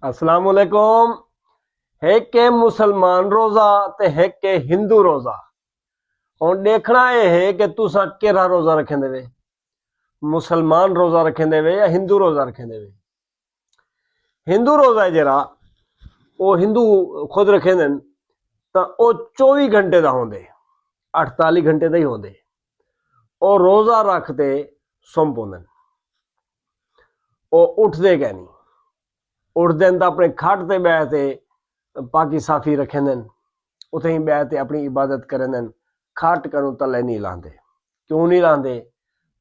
अस्सलाम वालेकुम। है के मुसलमान रोजा ते है के हिंदू रोजा। और देखना यह है कि तुसा केरा रोजा रखेंदे वे, मुसलमान रोजा रखेंदे वे या हिंदू रोजा रखेंदे वे। हिंदू रोजा जरा वो हिंदू खुद रखेंदे तो वो 24 घंटे का होंदे, 48 घंटे का ही होंदे। और रोजा रखते सुम पौंदे, वो उठते कै नहीं। उठते तो अपने खट ते बैठते पाकी साफी रखेंदे, उथे ही बैठते अपनी इबादत करेंदे। खट करूं तले नहीं लांदे। क्यों नहीं लांदे?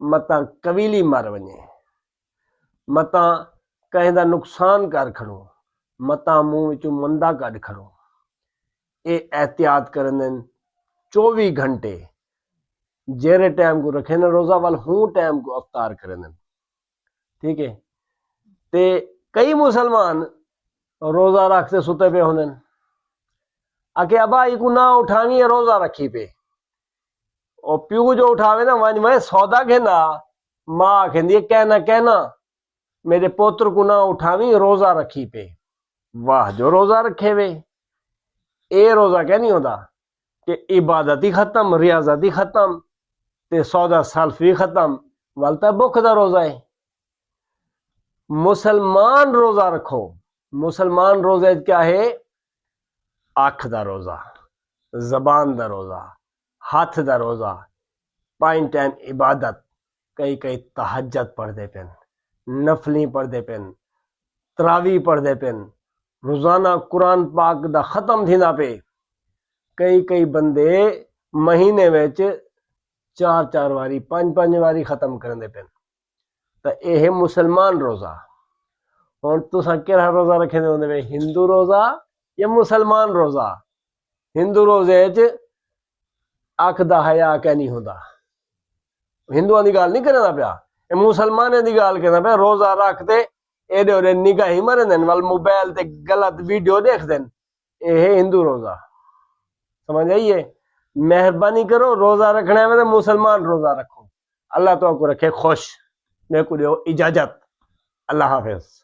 मता कबीली मर वने, मता कहीं दा नुकसान कर खड़ो, मता मुंह विचों मंदा कढ खड़ो। ये एहतियात करेंदे 24 घंटे। जेरे टाइम को रखे न रोजा वाल हूं टाइम को अफ्तार करेंदे। ठीक है। ते कई मुसलमान रोजा रखते सुते पे होंदे। आके अबा इको ना उठावी रोजा रखी पे। और प्यू जो उठावे ना वंज मैं सौदा कहना, मां कहती कहना कहना मेरे पोत्र को ना उठावी रोजा रखी पे। वाह जो रोजा रखे वे। ए रोजा क्या नहीं होता कि इबादत ही खत्म, रियाजत ही खत्म, ते सौदा सल्फ भी खत्म, वालता भुख दा रोजा है। मुसलमान रोजा रखो। मुसलमान रोजा क्या है? अख दा रोजा, जबान दा रोजा, हाथ दा रोजा, 5 टाइम इबादत। कई कई तहज्जुद पढ़ते पेन, नफली पढ़ते पेन, तरावी पढ़ते पेन, रोजाना कुरान पाक दा खत्म थींदा पे। कई कई बंदे महीने विच 4 वारी 5 वारी खत्म करते पेन। तो यह मुसलमान रोजा। और तुसा केड़ा रोजा रखे होंदे? हिंदू रोजा या मुसलमान रोजा? हिंदू रोजे च अख दा हया कै नहीं होंदा। हिंदुआ की गाल नहीं करना पिया, मुसलमाने की गाल करना पिया। रोजा रखते एडे ओडे निगाही मरदे वाल मोबाइल ते गलत वीडियो देखते। यह हिंदू रोजा। समझ आइए? मेहरबानी करो, रोजा रखने में तो मुसलमान रोजा रखो। अल्लाह तो आपको रखे खुश। मेरे को दो इजाजत। अल्लाह हाफिज।